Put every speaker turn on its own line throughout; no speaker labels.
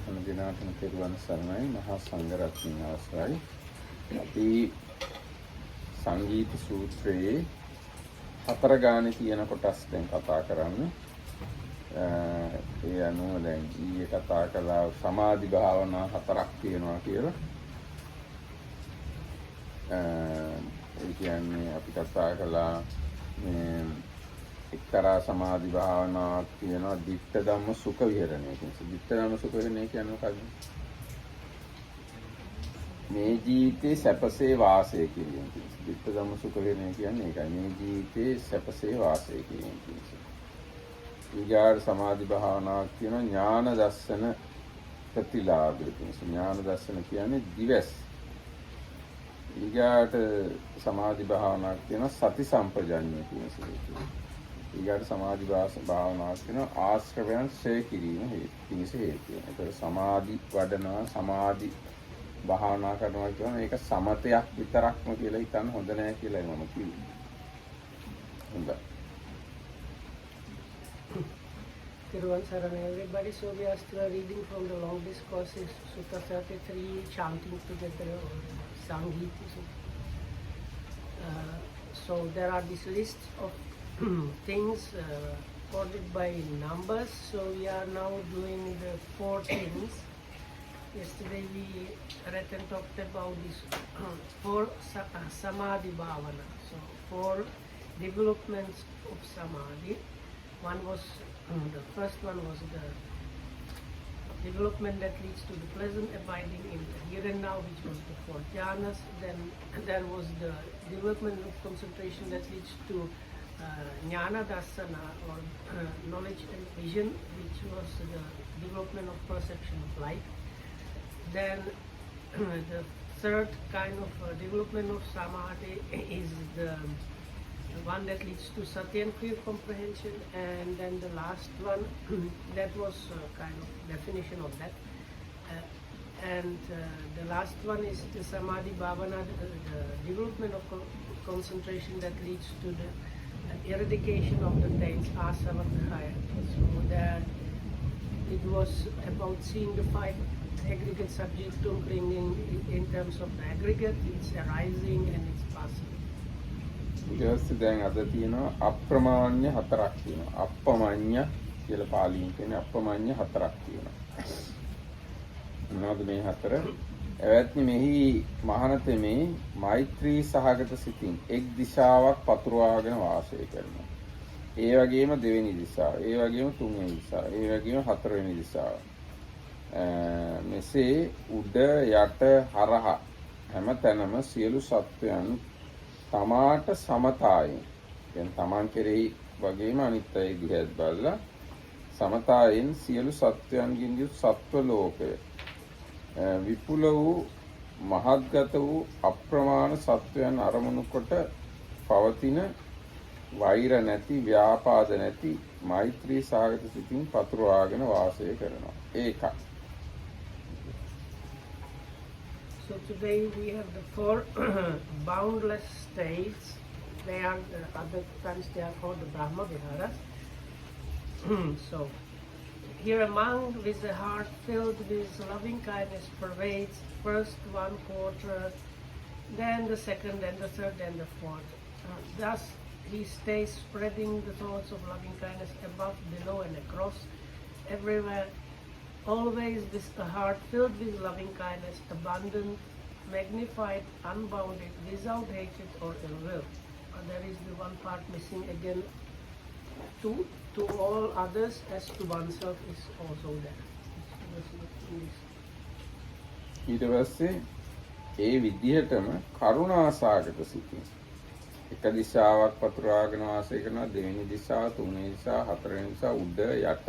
හැම දිනකටම පෙරවන් සරණයි මහා සංඝරත්නයන් අවසරයි. අපි සංගීත සූත්‍රයේ හතර ගානේ තියෙන කොටස් දැන් කතා කරන්නේ. ඒ අනුව දැන් ඊයේ කතා කළා සමාධි භාවනා හතරක් තියෙනවා කියලා. ඒ කියන්නේ අපි කතා කළා මේ එක්තරා සමාධි භාවනාවක් තියෙනවා ditta dhamma sukha viharane කියන. ditta dhamma sukha viharane කියන්නේ මොකක්ද? මේ ජීවිතේ සැපසේ වාසය කිරීම කියන්නේ. ditta dhamma sukha viharane කියන්නේ ඒකයි. මේ ජීවිතේ සැපසේ වාසය කිරීම කියන්නේ. ඊගාට සමාධි භාවනාවක් තියෙනවා ඥාන දර්ශන ප්‍රතිලාභය කියන්නේ. ඥාන දර්ශන කියන්නේ දිවස්. ඊගාට සමාධි භාවනාවක් තියෙනවා සති සම්පජඤ්ඤය කියන්නේ. ඊගාට සමාධි භාවනාවක් තියෙනවා ආශ්‍රවයන් ශ්‍රේ කිරීම පිණිස හේතුව. ඒතර සමාධි වඩනවා සමාධි භාවනා කරනවා කියන මේක සමතයක් විතරක්ම කියලා හිතන්න හොඳ නෑ කියලා මම කිව්වේ. හොඳයි.
Everyone, everybody. So we are still reading from the long discourses, Sutta 33, chanting together, Sangiti. So there are this list of things ordered by numbers. So we are now doing the 4 things. Yesterday we read and talked about this 4 samadhi bhavana. So 4 developments of samadhi. One was the first one was the development that leads to the pleasant abiding in the here and now, which was the 4 jhanas. Then there was the development of concentration that leads to jnana darsana or knowledge and vision, which was the development of perception of light. Then the third kind of development of samadhi is the one that leads to satya and clear comprehension, and then the last one that was kind of definition of that, and the last one is the samadhi bhavana, the development of concentration that leads to the eradication of the 10 asavadhaya. So that it was about seeing the 5 aggregate subjects to bringing in terms of the aggregate, its arising and its passing.
ඊට දැන් අද තියෙනවා අප්‍රමාණ්‍ය හතරක් තියෙනවා. අප්පමඤ්ඤ කියලා පාලියෙන් කියන්නේ අප්පමඤ්ඤ හතරක් තියෙනවා. මොනවද මේ හතර? එවත්නි මෙහි මහානතෙමේ මෛත්‍රී සහගත සිතින් එක් දිශාවක් පතුරවාගෙන වාසය කරනවා. ඒ වගේම දෙවෙනි දිශාව, ඒ වගේම තුන්වෙනි දිශාව, ඒ වගේම හතරවෙනි දිශාව. මෙසේ උඩ යට හරහා හැම තැනම සියලු සත්වයන් තමාට සමතායෙන් දැන් තමන් කෙරෙහි වගේම අනිත් අය දිහාත් බලලා සමතායෙන් සියලු සත්වයන්ගෙන් යුත් සත්ව ලෝකය විපුල වූ මහත්ගත වූ අප්‍රමාණ සත්වයන් අරමුණු කොට පවතින වෛර නැති ව්‍යාපාද නැති මෛත්‍රී සාගත සිතින් පතුරවාගෙන වාසය කරනවා. ඒකයි.
So today we have the 4 boundless states. They are other times they are called the Brahma Viharas. So here among with the heart filled with loving kindness pervades first 1/4, then the second, then the third, then the 4th. Thus he stays spreading the thoughts of loving kindness above, below and across everywhere. Always with a heart filled with loving kindness, abundant, magnified, unbounded, without hatred or ill will. There is the one part missing again. To all others as to oneself is also there.
ඊට පස්සේ ඒ විදිහටම කරුණාසාගත සිතින් එක දිශාවක් පතුරවාගෙන වාසය කරනවා. දෙවෙනි දිශාව, තුන්වෙනි දිශාව, හතරවෙනි දිශාව, උඩ යට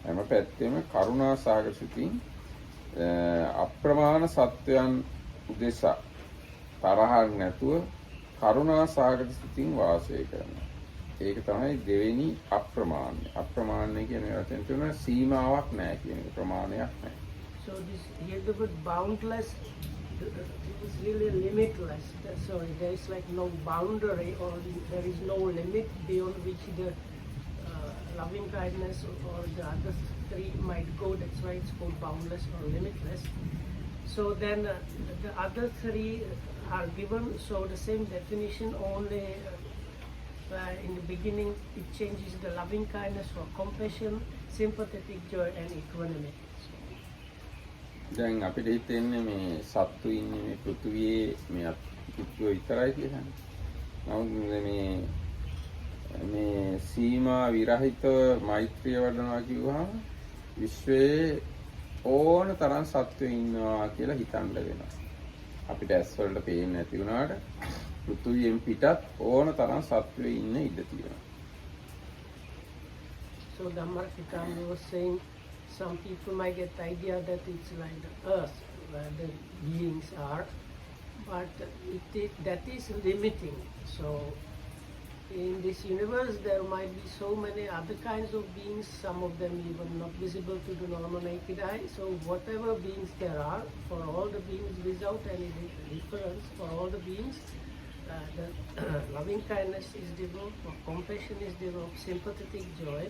හැම පැත්තෙම කරුණාසාගත සිතින් අප්‍රමාණ සත්වයන් උදෙසා තරහක් නැතුව කරුණාසාගත සිතින් වාසය කරනවා. ඒක තමයි දෙවෙනි අප්‍රමාණය. අප්‍රමාණය කියන්නේ වචන තුන සීමාවක් නැහැ කියන එක, ප්‍රමාණයක් නැහැ.
So this here the word boundless is really limitless. So there is like no boundary or there is no limit beyond which the loving kindness or the other three might go. That's why it's called boundless or limitless. So then the other three are given. So the same definition, only in the beginning it changes the loving kindness for compassion, sympathetic joy, and equanimity.
දැන් අපිට හිතෙන්නේ මේ සත්තු ඉන්නේ මේ පෘථිවියේ මේ පිටුව විතරයි කියලා. නමුත් මේ සීමා විරහිතව මෛත්‍රිය වඩනවා කිව්වහම විශ්වයේ ඕන තරම් සත්වයෝ ඉන්නවා කියලා හිතන්න වෙනවා. අපිට ඇස් වලට පේන්නේ නැති වුණාට පෘථිවියෙන් පිටත් ඕන තරම් සත්වයෝ ඉන්න ඉඩ තියෙනවා.
So Dhammarkitami was saying some people might get the idea that it's like the earth where the beings are, but that is limiting. So in this universe there might be so many other kinds of beings, some of them even not visible to the normal naked eye. So whatever beings there are, for all the beings without any difference, for all the beings, the loving kindness is developed, or compassion is developed, sympathetic joy,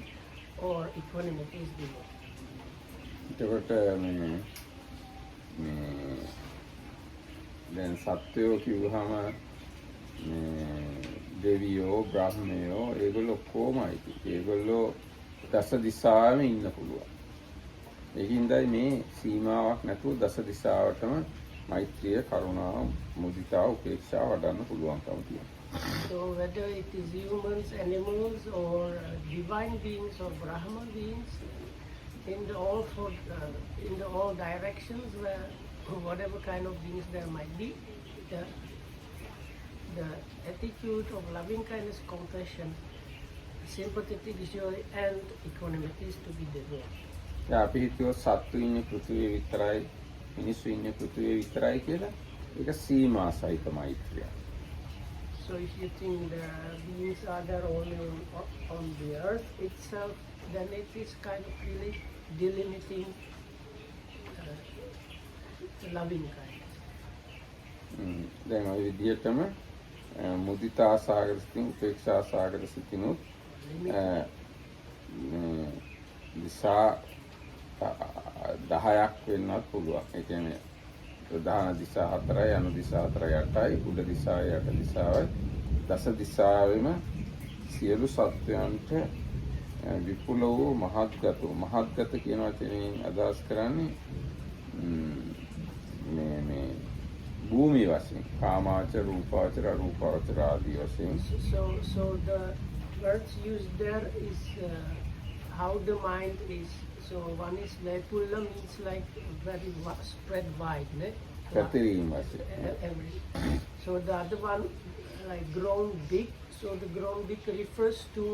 or equanimity is developed.
එතකොට දැන් සත්වයෝ කිව්වහම දෙවියෝ බ්‍රහ්මයෝ ඒගොල්ලෝ ඔක්කොමයි. ඒගොල්ලෝ දස දිශාවෙම ඉන්න පුළුවන්. ඒකින්දයි මේ සීමාවක් නැතුව දස දිශාවටම මෛත්‍රිය, කරුණාව, මුදිතාව, උපේක්ෂාව වඩන්න පුළුවන්කම තියෙනවා.
So whether it is humans, animals, or divine beings or Brahma beings, in the all directions, where whatever kind of beings there might be, the attitude of loving kindness, compassion, sympathetic joy, and equanimity is to be developed.
දැන් අපි හිතුවොත් සත්තු ඉන්නේ පෘථිවියේ විතරයි, මිනිස්සු ඉන්නේ පෘථිවියේ විතරයි කියලා. ඒක සීමා සහිත මෛත්‍රිය.
So if you think the beings are there only on the earth itself, then it is kind of really delimiting the loving kindness.
දැන් ওই විදිහටම මුදිතා සාගර සිතින්, උපේක්ෂා සාගර සිතිනුත් දිශා 10ක් වෙන්නත් පුළුවන්. ඒ කියන්නේ ප්‍රධාන දිශා 4යි, අනු දිශා 4යි, 8යි, උඩ දිශාවයි, යට දිශාවයි, දස දිශාවෙම සියලු සත්වයන්ට විපුල වූ මහත්ගත කියන වචනයෙන් අදහස් කරන්නේ මේ භූමිය වශයෙන් කාමාවචර, රූපාවචර, අරූපාවචර ආදී වශයෙන්.
So the words used there is how the mind is. So one is Vaipulya, means like very spread wide, ne?
පැතිරීම වශයෙන්.
So the other one like grown big. So the grown big refers to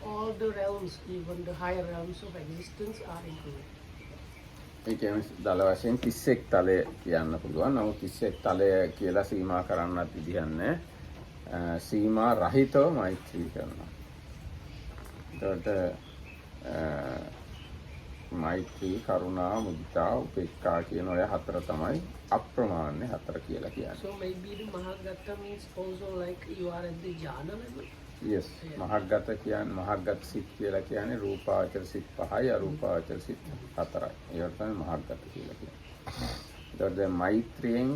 all the realms, even the higher realms of existence are included.
ඒ කියන්නේ දල වශයෙන් 31 තලය කියන්න පුළුවන්. නමුත් 31 තලය කියලා සීමා කරන්නත් විදිහක් නැහැ. සීමා රහිතව මෛත්‍රී කරනවා. ඒකට මෛත්‍රී, කරුණා, මුදිතා, උපේක්ඛා කියන ඔය හතර තමයි අප්‍රමාණ හතර කියලා කියන්නේ.
So maybe the Mahagata means also like you are at the jhana level.
Yes. මහග්ගත කියන්නේ මහග්ගත සිත් කියලා කියන්නේ රූපාවචර සිත් 5යි, අරූපාවචර සිත් 4යි. ඒකට තමයි මහග්ගත කියලා කියන්නේ. ඒකට මෛත්‍රියෙන්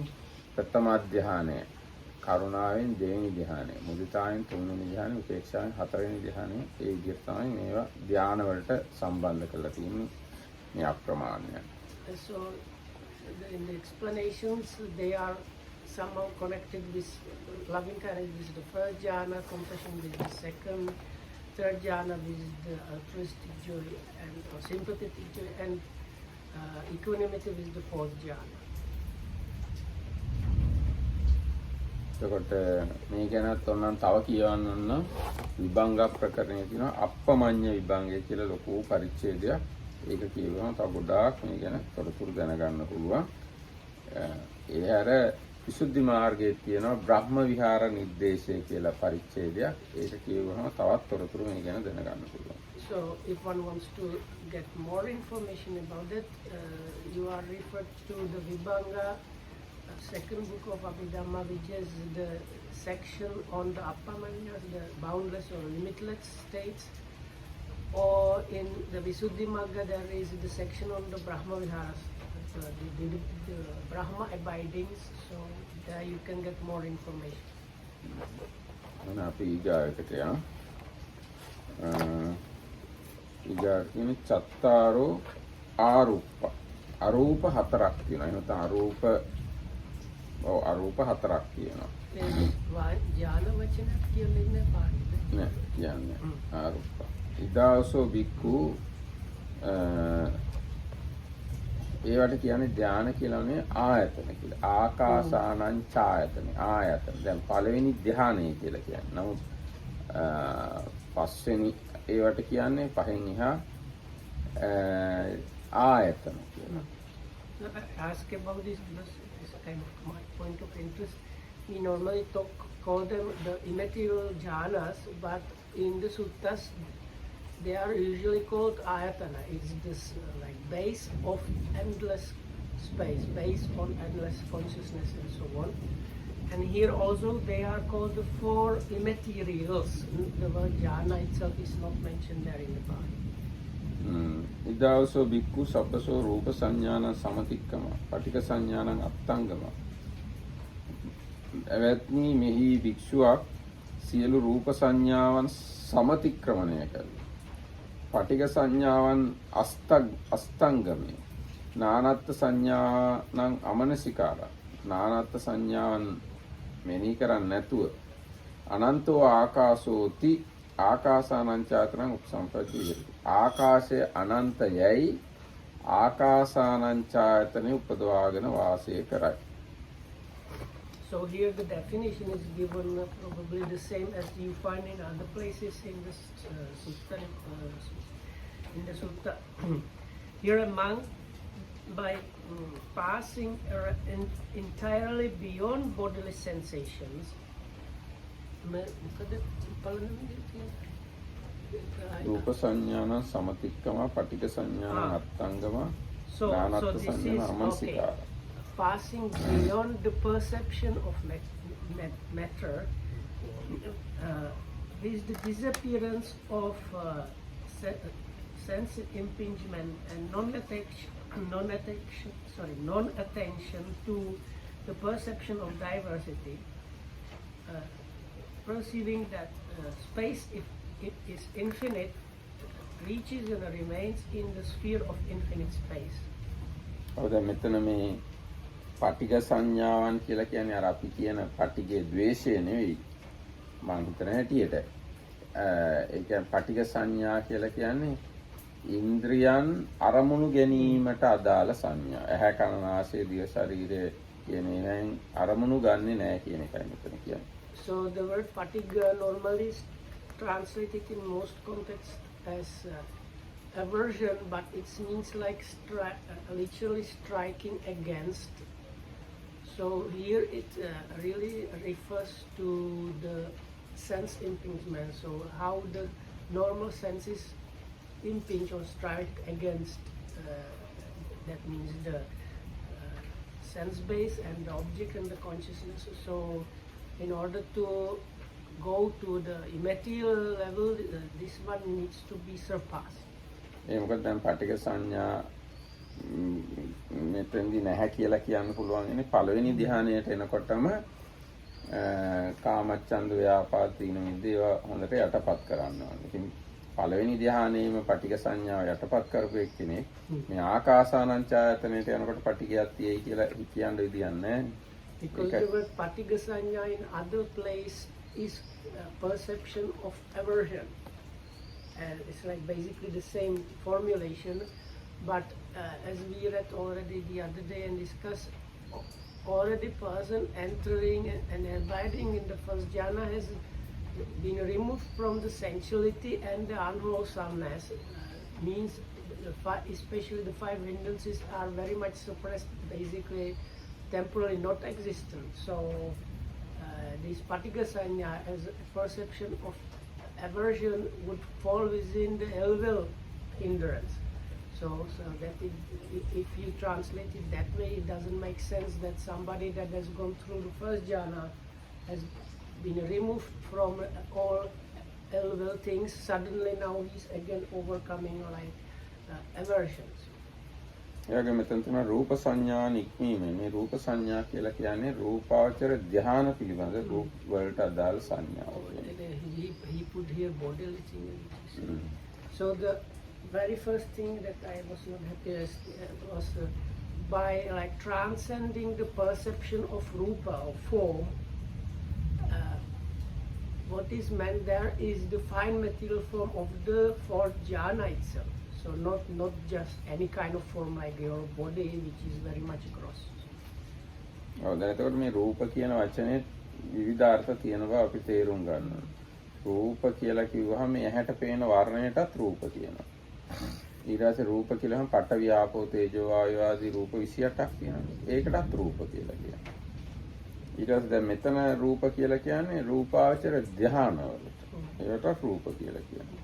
ප්‍රථම ධානය, කරුණාවෙන් දෙවෙනි ධානය, මුදිතාවෙන් තුන්වෙනි ධානය, උපේක්ෂාවෙන් හතරවෙනි ධානය. ඒ විදිහට තමයි මේවා ධාන වලට සම්බන්ධ කරලා තියෙන්නේ මේ අප්‍රමාණය.
So in the explanations they are somehow connected with loving kindness with the first jhana, compassion with the second, third jhana with the altruistic joy and sympathetic joy, and equanimity with the fourth jhana.
එතකොට මේ ගැනත් ඔන්නම් තව කියවන්න විභංග ප්‍රකරණයේ තියෙනවා අප්පමඤ්ඤ විභංගය කියලා ලොකු පරිච්ඡේදයක්. ඒක කියවම තව ගොඩාක් මේ ගැන තොරතුරු දැනගන්න පුළුවන්. ඒ හැර විසුද්ධි මාර්ගයේ තියෙනවා බ්‍රහ්ම විහාර නිर्देशය කියලා පරිච්ඡේදයක්. ඒක කියවම තවත් තොරතුරු මේ ගැන දැනගන්න පුළුවන්.
So if one wants to get more information about it, you are referred to the Vibhanga second book of Abhidhamma, which is the section on the Appamanyas, the boundless or limitless states, or in the Visuddhimagga there is the section on the Brahma Viharas, the Brahma abidings, so there you can get more information.
අපි ඊගායකට යනවා. ඊගාට කියන්නේ චත්තාරෝ ආරූප. අරූප හතරක් තියෙනවා. එහෙනම් අරූප අරූප හතරක් තියෙනවා.
ධ්‍යාන වචනක් කියලා ඉන්නේ පාඩිද?
නෑ කියන්නේ ආරූප. ඉදාසෝ බික්ඛු ඒවට කියන්නේ ධානය කියලානේ ආයතන කියලා. ආකාසානං ඡායතන ආයතන. දැන් පළවෙනි ධානය කියලා කියන්නේ. නමුත් පස්වෙනි ඒවට කියන්නේ පහෙන් එහා ආයතන කියලා.
Ask about this because it's kind of my point of interest. We normally call them the immaterial jhanas, but in the suttas they are usually called ayatana. It's this like base of endless space, based on endless consciousness and so on. And here also they are called the four immaterials. The word jhana itself is not mentioned there in the Pali.
ඉදාසෝ බික්ඛු සබ්බසෝ රූප සංඥාන සමතික්කම පටික සංඥානං අත්තංගම. එවත්නි මෙහි භික්ෂුවක් සියලු රූප සංඥාවන් සමතික්‍රමණය කරයි. පටික සංඥාවන් අස්තංගමේ. නානත්ත් සංඥානං අමනසිකාර. නානත්ත් සංඥාවන් මෙනෙහි කරන්නේ නැතුව අනන්තෝ ආකාශෝති ආකාසානංචාතරං උපසම්පatti. ආකාශය අනන්තයයි ආකාසානංචායතනෙ උපදවාගෙන වාසය කරයි.
So here the definition is given probably the same as you find in other places in the sutta. In the sutta, here a monk, by passing entirely beyond bodily sensations,
රූප සංඥාන සමතික්කම පටික සංඥාන අත්තංගම
so
නානත්ත්
this
සංඥාන
is
අමනසිකාර.
passing beyond the perception of matter is the disappearance of sense impingement and non-attention to the perception of diversity, perceiving that space, if it is infinite, reaches and remains in the sphere of infinite space.
ඔව් දැන් මෙතන මේ පටිඝ සංඥාවන් කියලා කියන්නේ අර අපි කියන පටිඝේ ද්වේෂය නෙවෙයි මම හිතන හැටියට. ඒ කියන්නේ පටිඝ සංඥා කියලා කියන්නේ ඉන්ද්‍රියන් අරමුණු ගැනීමට අදාළ සංඥා. ඇහැ කන නාසය දිව ශරීරය කියන ඒවායින් අරමුණු ගන්නෙ නැහැ කියන එකයි මෙතන කියන්නේ.
So the word patigha normally is translated in most contexts as aversion, but it means like literally striking against. So here it really refers to the sense impingement. So how the normal senses impinge or strike against, that means the sense base and the object and the consciousness. So in order to go to the immaterial level, this one needs to be surpassed.
ඒ මොකද දැන් පටිඝ සංඥා මෙතෙන්දී නැහැ කියලා කියන්න පුළුවන් ඉන්නේ පළවෙනි ධ්‍යානයට එනකොටම කාමච්ඡන්ද ව්‍යාපාද තීන මිද්දේව හොඳට යටපත් කරන්න ඕනේ. ඉතින් පළවෙනි ධ්‍යානයේම පටිඝ සංඥාව යටපත් කරපු එක්කෙනෙක් මේ ආකාසානංචායතනයට යනකොට පටිඝයක් තියෙයි කියලා කියන්න විදියක් නැහැ.
Because the word patigha sanya in other place is perception of aversion, and it's like basically the same formulation, but as we read already the other day and discussed, already person entering and abiding in the first jhana has been removed from the sensuality and the unwholesomeness. Means especially the five hindrances are very much suppressed, basically temporarily not existent. So this patigha sanya as a perception of aversion would fall within the ill will hindrance. So that if you translate it that way, it doesn't make sense that somebody that has gone through the first jhana has been removed from all ill-will things. Suddenly now he's again overcoming like aversions.
එයාගේ මෙතන තියෙන රූප සංඥා නික්මීමෙන් මේ රූප සංඥා කියලා කියන්නේ රූපාවචර ධ්‍යාන පිළිබඳ රූප වලට අදාළ සංඥාව.
He put here bodily thing. So the very first thing that I was not happy was by like transcending the perception of rupa or form. What is meant there is the fine material form of the fourth jhana itself. So not just any kind of form like your body, which is very much gross.
දැන් එතකොට මේ රූප කියන වචනේ විවිධ අර්ථ තියෙනවා අපි තේරුම් ගන්න ඕනේ. රූප කියලා කිව්වහම ඇහැට පේන වර්ණයටත් රූප කියනවා. ඊට පස්සේ රූප කියලාම පඨ වියාපෝ තේජෝ වායෝ ආදී රූප 28ක් තියෙනවා. ඒකටත් රූප කියලා කියනවා. ඊට පස්සේ දැන් මෙතන රූප කියලා කියන්නේ රූපාවචර ධ්‍යානවලට. ඒකට රූප කියලා කියනවා.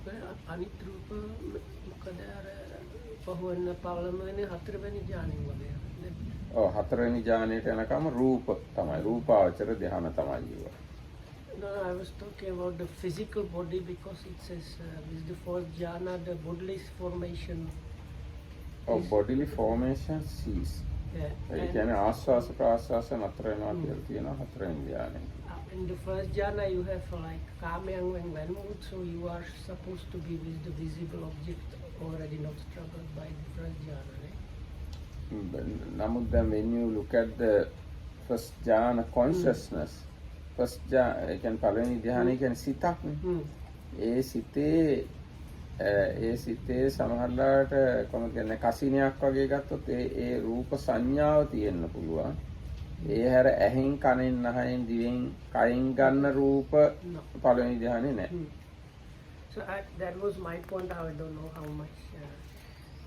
අනිත් රූප මොකද අර පහවන පළවෙනි හතරවෙනි ඥානෙන් වගේ.
ඔව් හතරවෙනි ඥානෙට යනකම රූප තමයි රූපාවචර ධ්‍යාන තමයි කියනවා.
No, I was talking about the physical body because it says with the fourth jhana the bodily formation.
Oh, bodily formation cease. ඒ කියන්නේ ආස්වාස ප්‍රාස්වාස නතර වෙනවා කියලා තියෙනවා හතරවෙනි ඥානෙ.
In the first jhana you have like kamyang and venmut, so you are supposed to be with the visible object already not troubled by the first jhana, right?
Namuth then when you look at the first jhana consciousness, first jhana ඒ කියන්නේ පළවෙනි ධ්‍යානය කියන්නේ සිතක් නේ. ඒ සිතේ සමහරලාට කොහොමද කියන්නේ කසිනියක් වගේ ගත්තොත් ඒ රූප සංඥාව තියෙන්න පුළුවන්. ඒ හැර ඇහෙන් කනෙන් නහයෙන් දිවෙන් කයින් ගන්න රූප පළවෙනි ධ්‍යානෙ නැහැ.
So that was my point. I don't know how much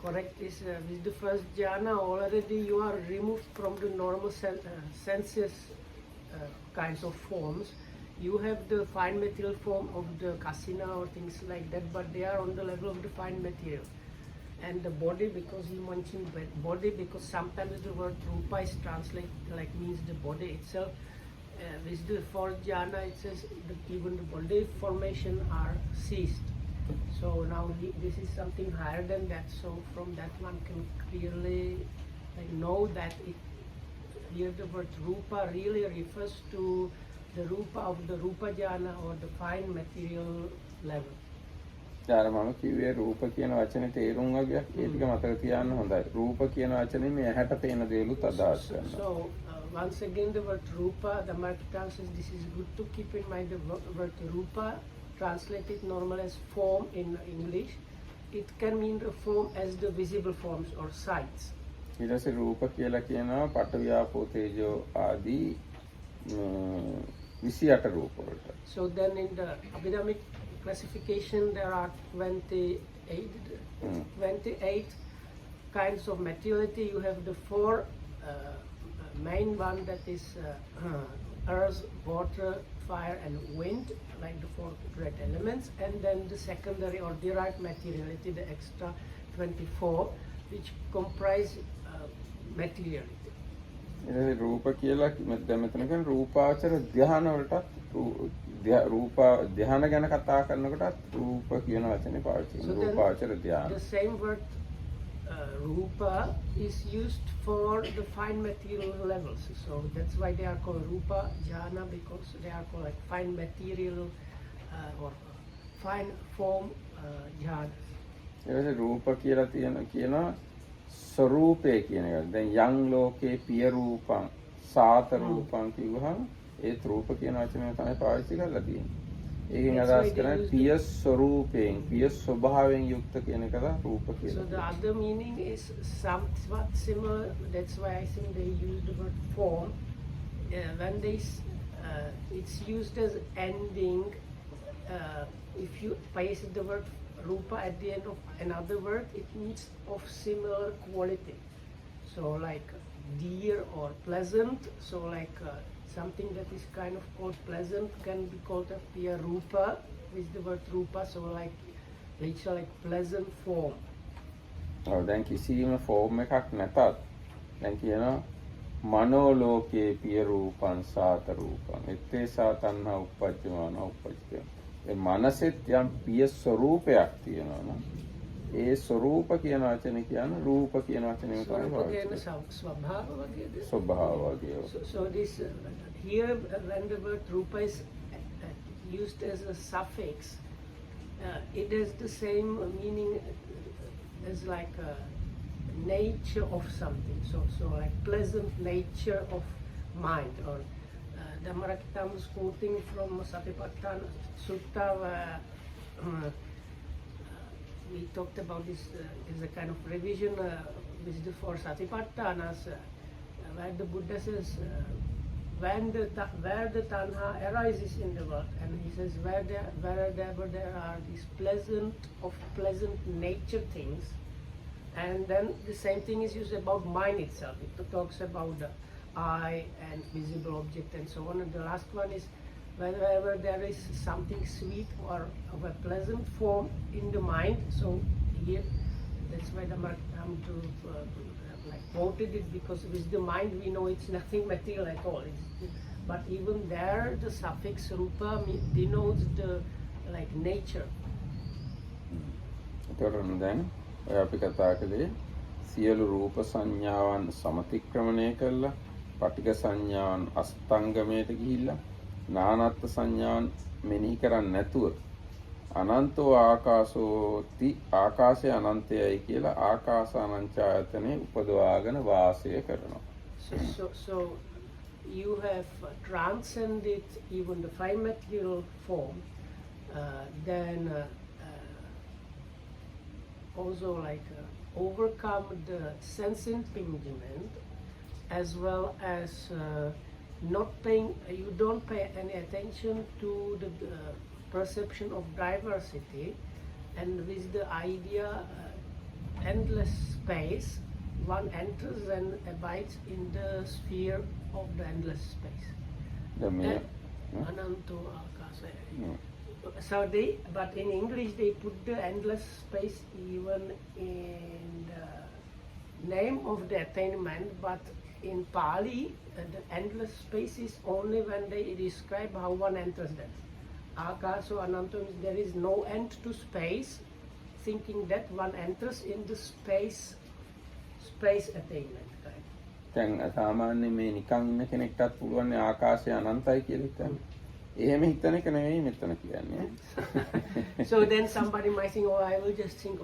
correct is with the first jhana already you are removed from the normal senses kinds of forms. You have the fine material form of the kasina or things like that, but they are on the level of the fine material. And the body, because he mentioned body, because sometimes the word rupa is translated like means the body itself. With the fourth jhana it says that even the body formation are ceased. So now this is something higher than that. So from that one can clearly know that here the word rupa really refers to the rupa of the rupa jhana or the fine material level.
යාර මම කිව්වේ රූප කියන වචනේ තේරුම් වගේක් ඒ ටික මතක තියාගන්න හොඳයි. රූප කියන වචනේ මේ ඇහැට පේන දේලුත් අදහස් කරනවා.
So once again the word rupa, the Markitan says this is good to keep in mind. The word rupa translated normal as form in English. It can mean the form as the visible forms or sights.
ඊට පස්සේ රූප කියලා කියනවා පඨ වියාපෝ තේජෝ ආදී 28 රූප වලට.
So then in the Abhidhamic classification there are 28 kinds of materiality. You have the four main one that is earth, water, fire and wind, like the four great elements, and then the secondary or derived materiality, the extra 24, which comprise materiality.
ඒ රූප කියලා දැන් මෙතන කියන්නේ රූපාවචර ධ්‍යාන වලටත් රූප ධ්‍යාන ගැන කතා කරනකොටත් රූප කියන වචනේ පාවිච්චි කරනවා. රූපාවචර ධ්‍යාන.
The same word rupa is used for the fine material levels. So that's why they are called rupa jhana, because they are called like fine material or fine form jhana.
ඒ රූප කියලා කියනවා ස්වરૂපය කියන එක. දැන් යං ලෝකේ පිය රූපං සාත රූපං කිව්වහම ඒත් රූප කියන වචනය තමයි පාවිච්චි කරලා තියෙන්නේ. ඒකෙන් අදහස් කරන්නේ පිය ස්වરૂපයෙන් පිය ස්වභාවයෙන් යුක්ත කියන එක තමයි රූප කියලා.
So the other meaning is somewhat similar. That's why I think they use the word form. When it's used as ending, if you place the word rupa at the end of another word, it means of similar quality. So like dear or pleasant. So like something that is kind of called pleasant can be called a piya rupa with the word rupa. So like literally like pleasant form.
ඔව් දැන් කිසිම form එකක් නැතත් දැන් කියනවා මනෝ ලෝකේ පිය රූපං සාත රූපං එත්තේ සාතන්හ උප්පජ්ජමාන උප්පජ්ජය. ඒ මනසෙත් යම් පිය ස්වરૂපයක් තියෙනවා නම් ඒ ස්වરૂප කියන වචනේ කියන්නේ රූප කියන වචනේම තමයි පාවිච්චි කරන්නේ.
ස්වභාව වගේද?
ස්වභාව වගේ.
So this here when the word rupa is used as a suffix, it has the same meaning as like a nature of something. So like pleasant nature of mind. Or Dhammarakkhita is quoting from Satipatthana Sutta where we talked about this as a kind of revision for Satipatthanas, where the Buddha says where the tanha arises in the world, and he says wherever there are these pleasant nature things, and then the same thing is used about mind itself. It talks about the eye and visible object and so on, and the last one is wherever there is something sweet or of a pleasant form in the mind. So here, that's why the to like quoted it, because with the mind we know it's nothing material at all. But even there, the suffix rupa denotes the like nature.
දැන් ඔය අපි කතා කළේ සියලු රූප සංඥාවන් සමතික්‍රමණය කළා, පටිඝ සංඥාවන් අස්තංගමයට ගිහිල්ලා නානත්ත් සංඥාන් මෙනෙහි කරන්නේ නැතුව අනන්තෝ ආකාශෝති ආකාශය අනන්තයයි කියලා ආකාසානංචායතනේ උපදවාගෙන වාසය කරනවා.
So you have transcended even the five material form, then also like overcome the sense impingement, as well as you don't pay any attention to the perception of diversity, and with the idea endless space, one enters and abides in the sphere of the endless space. Ananto akasa. But in English they put the endless space even in the name of the attainment, but in Pali the endless space is only when they describe how one enters that. Akaso ananto means there is no end to space, thinking that one enters in the space attainment.
දැන් සාමාන්‍ය මේ නිකන් ඉන්න කෙනෙක්ටත් පුළුවන් ආකාශය අනන්තයි කියලා හිතන්න. එහෙම හිතන එක නෙවෙයි මෙතන කියන්නේ.
So then somebody might think, oh, I will just think,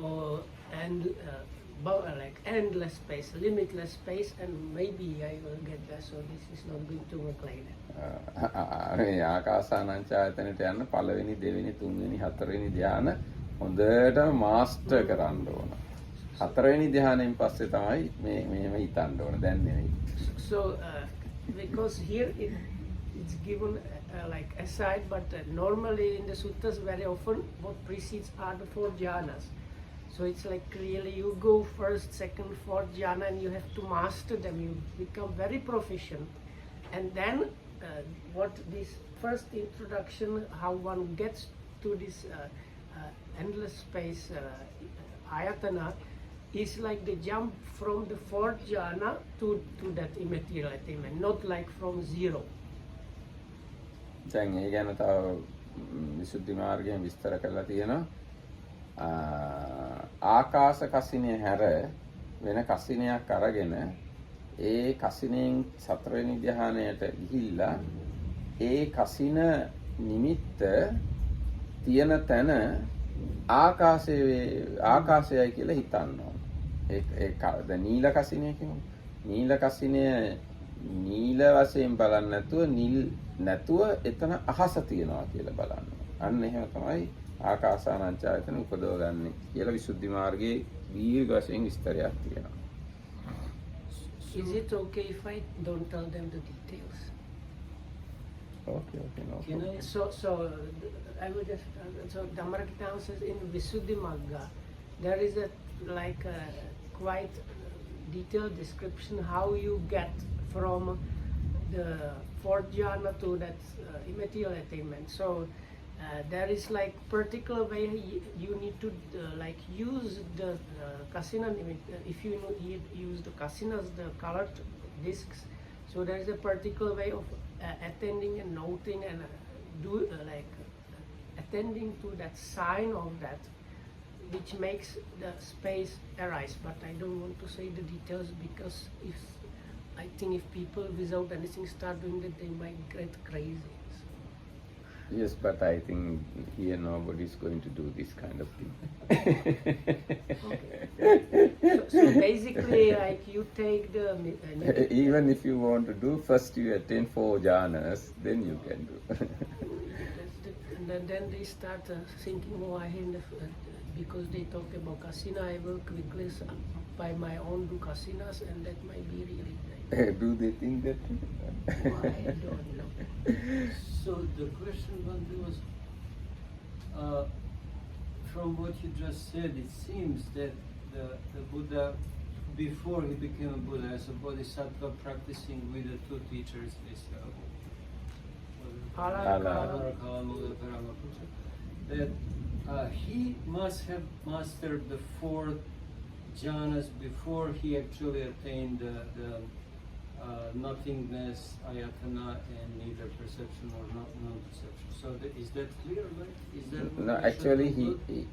and like endless space, limitless space, and maybe I will get there. So this is not going to work like that.
මේ ආකාසානංචායතනට යන්න පළවෙනි දෙවෙනි තුන්වෙනි හතරවෙනි ධ්‍යාන හොඳටම master කරන්න ඕන. හතරවෙනි ධ්‍යානයෙන් පස්සේ තමයි මේව හිතන්න ඕන, දැන් නෙවෙයි.
So because here it's given like aside, but normally in the suttas very often what precedes are the four jhanas. So it's like clearly you go first, second, fourth jhana, and you have to master them. You become very proficient, and then what this first introduction, how one gets to this endless space ayatana, is like the jump from the fourth jhana to that immaterial attainment, not like from zero.
දැන් ඒ ගැන තව විසුද්ධි මාර්ගයෙන් විස්තර කරලා තියෙනවා. ආකාශ කසිනිය හැර වෙන කසිනියක් අරගෙන ඒ කසිනෙන් සතරවෙනි ධ්‍යානයට ගිහිල්ලා ඒ කසින නිමිත්ත තියෙන තැන ආකාශයයි කියලා හිතන්න ඕන. ඒ නීල කසිනිය කියමු. නීල කසිනිය නීල වශයෙන් බලන්න නැතුව එතන අහස තියනවා කියලා බලන්න. අන්න එහෙම තමයි ආකාසානංචායතන උපදවගන්නේ කියලා විසුද්ධි මාර්ගයේ දීර්ඝ වශයෙන් විස්තරයක් තියෙනවා.
Is it okay if I don't tell them the details?
Okay, no
you know, so I will just so Dhammarakkhita says in Visuddhi Magga there is a like a quite detailed description how you get from the fourth jhana to that immaterial attainment. So there is like particular way you need to like use the kasina. If you use the kasinas, the colored discs, so there is a particular way of attending and noting and attending to that sign of that, which makes the space arise. But I don't want to say the details because if I think if people without anything start doing that, they might get crazy.
Yes, but I think here nobody is going to do this kind of thing.
So basically, like you take the
Even if you want to do, first you attain 4 jhanas, then you can do.
and then they start thinking, oh, because they talk about kasina, I will quickly by my own do kasinas, and that might be really great.
Do they think that?
Oh, I don't know.
So the question was, from what you just said, it seems that the Buddha, before he became a Buddha, as a bodhisattva practicing with the 2 teachers, that he must have mastered the 4 jhanas before he actually attained the nothingness, ayatana, and neither perception or non-perception. So is that clear, right? Is that
No, actually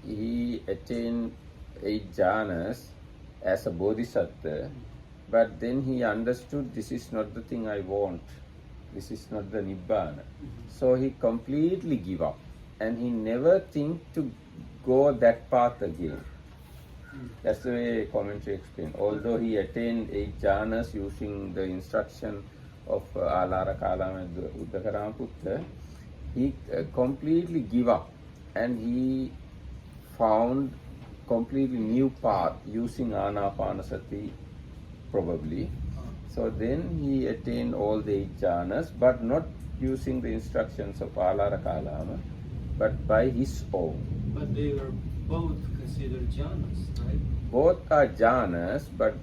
he attained 8 jhanas as a bodhisattva, but then he understood this is not the thing I want. This is not the nibbana. So he completely give up, and he never think to go that path again. That's the way commentary explained. Although he attained 8 jhanas using the instruction of Alara Kalama and Uddakaramaputta, he completely give up, and he found completely new path using Anapanasati probably. So then he attained all the 8 jhanas, but not using the instructions of Alara Kalama, but by his own.
But they were both considered jhanas, right?
Both are jhanas, but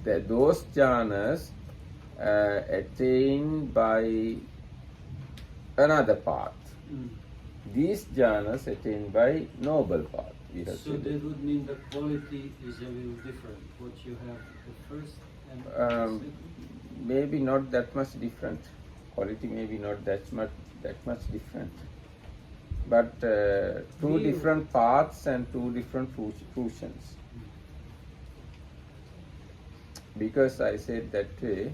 those jhanas attained by another path. These jhanas attained by noble path.
So that would mean the quality is a little different. What you have the first and the second?
Maybe not that much different. Quality maybe not that much different. But 2 different paths and 2 different fusions. Because I said that way,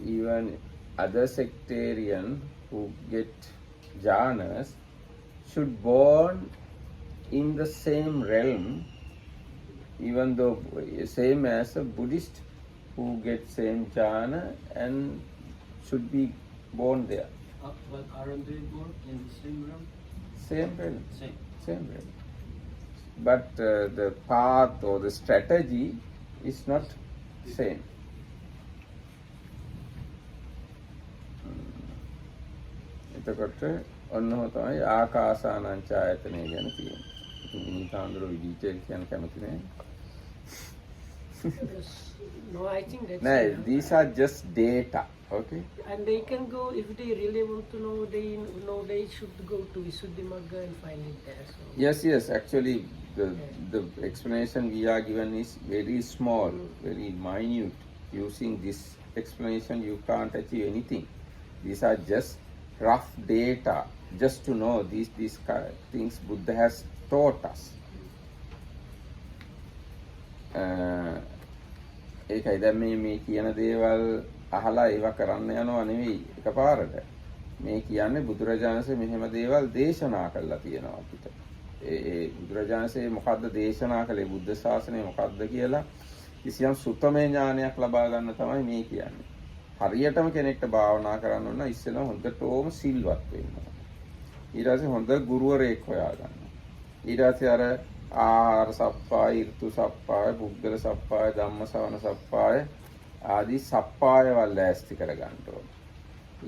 even other sectarian who get jhanas should born in the same realm, even though same as a Buddhist who get same jhana and should be born there.
But aren't they born in the same realm?
Same realm.
Same.
Realm. But the path or the strategy is not same. එතකොට ඔන්නෝ තමයි ආකාසානංචායතනය ගැන තියෙන්නේ. ඉතින් මිනිතාන්දරෝ detail කියන්න කැමති නෑ.
No, I think that's
No,
enough.
these are just data, okay?
And they can go, if they really want to know, they should go to Visuddhimagga and find it there. So.
Yes, actually the explanation we are given is very small, very minute. Using this explanation you can't achieve anything. These are just rough data, just to know these things Buddha has taught us. ඒකයි දැන් මේ කියන දේවල් අහලා ඒවා කරන්න යනවා නෙවෙයි එකපාරට. මේ කියන්නේ බුදුරජාණන්සේ මෙහෙම දේවල් දේශනා කළා තියෙනවා අපිට. ඒ බුදුරජාණන්සේ මොකද්ද දේශනා කළේ, බුද්ධ ශාසනය මොකද්ද කියලා කිසියම් සුත්තමේ ඥානයක් ලබා ගන්න තමයි මේ කියන්නේ. හරියටම කෙනෙක්ට භාවනා කරන්න ඕන ඉස්සෙල්ලා හොඳටම සිල්වත් වෙන්න ඕන. ඊට පස්සේ හොඳ ගුරුවරයෙක් හොයාගන්න. ඊට පස්සේ අර ආහාර සප්පාය, ඍතු සප්පාය, පුද්ගල සප්පාය, ධම්මසවන සප්පාය ආදී සප්පායවල් ලෑස්ති කරගන්න ඕන.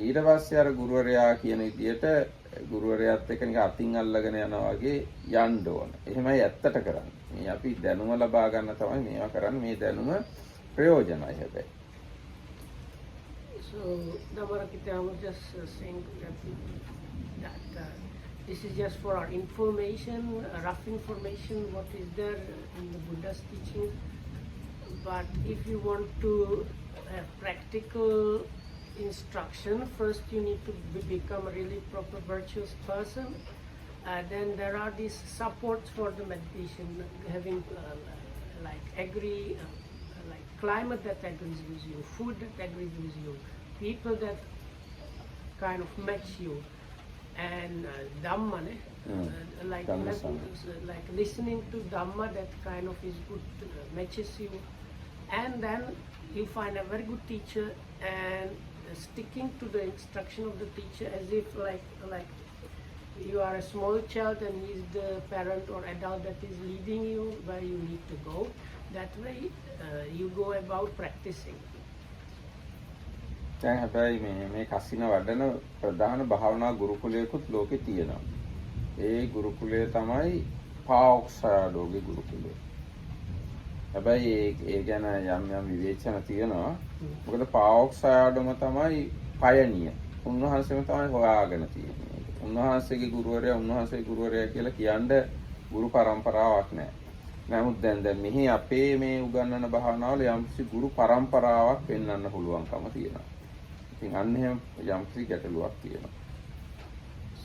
ඊට පස්සේ අර ගුරුවරයා කියන විදියට ගුරුවරයාත් එක්ක නිකන් අතින් අල්ලගෙන යනවා වගේ යන්න ඕන. එහෙමයි ඇත්තට කරන්නේ. මේ අපි දැනුම ලබා ගන්න තමයි මේවා කරන්නේ. මේ දැනුම ප්‍රයෝජනයි හැබැයි.
So, Damarakita, I was just saying that this is just for our information, rough information, what is there in the Buddha's teaching. But if you want to have practical instruction. First, you need to become a really proper virtuous person. Then there are these supports for the meditation, having like climate that agrees with you, food that agrees with you, people that kind of match you, and Dhamma,
Dhamma Sangha.
like listening to Dhamma that kind of is good, matches you, and then you find a very good teacher and sticking to the instruction of the teacher as if like you are a small child and he is the parent or adult that is leading you where you need to go. That way you go about practicing.
දැන් හැබැයි මේ කසින වඩන ප්‍රධාන භාවනා ගුරුකුලයකුත් ලෝකේ තියෙනවා. ඒ ගුරුකුලය තමයි පාවොක්සාඩෝගේ ගුරුකුලය. හැබැයි ඒ ගැන යම් විවේචන තියෙනවා. මොකද පාවොක්සාඩෝම තමයි පයනිය. උන්වහන්සේම තමයි හොයාගෙන තියෙන්නේ. උන්වහන්සේගේ ගුරුවරයා කියලා කියන්න ගුරු පරම්පරාවක් නැහැ. නමුත් දැන් මෙහි අපේ මේ උගන්වන භාවනාවල යම්කිසි ගුරු පරම්පරාවක් පෙන්වන්න පුළුවන්කම තියෙනවා. ඉතින් අන්න එහෙම යම්කිසි ගැටලුවක් තියෙනවා.